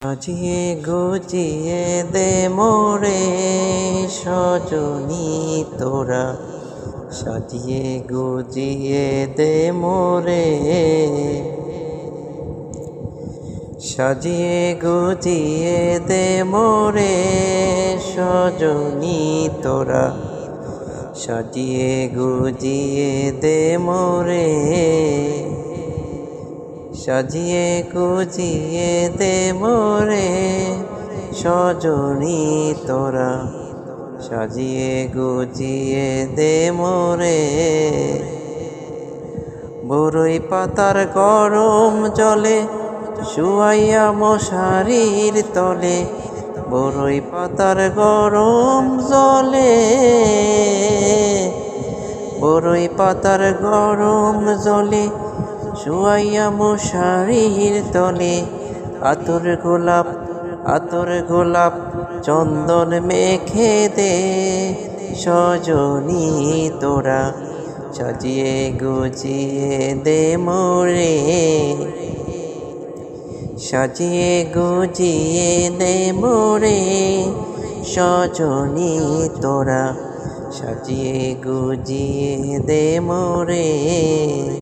সাজিয়ে গুজিয়ে দে মোরে সজনী তোরা, সাজিয়ে গুজিয়ে দে মোরে, সাজিয়ে গুজিয়ে দে মোরে সজনী তোরা, সাজিয়ে গুজিয়ে দে মোরে, সাজিয়ে গুজিয়ে দে মোরে সজনী তোরা, সাজিয়ে গুজিয়ে দে মোরে। বরই পাতার গরম জলে শুয়াইয়া মশারির তলে, বরই পাতার গরম জলে, বরই পাতার গরম জলে শুয়াইয়া মশারির তলে, আতর গোলাপ চন্দন মেখে দে সজনী তোরা, সাজিয়ে গুজিয়ে দে মোরে, সাজিয়ে গুজিয়ে দে মোরে সজনী তোরা, সাজিয়ে গুজিয়ে দে মোরে।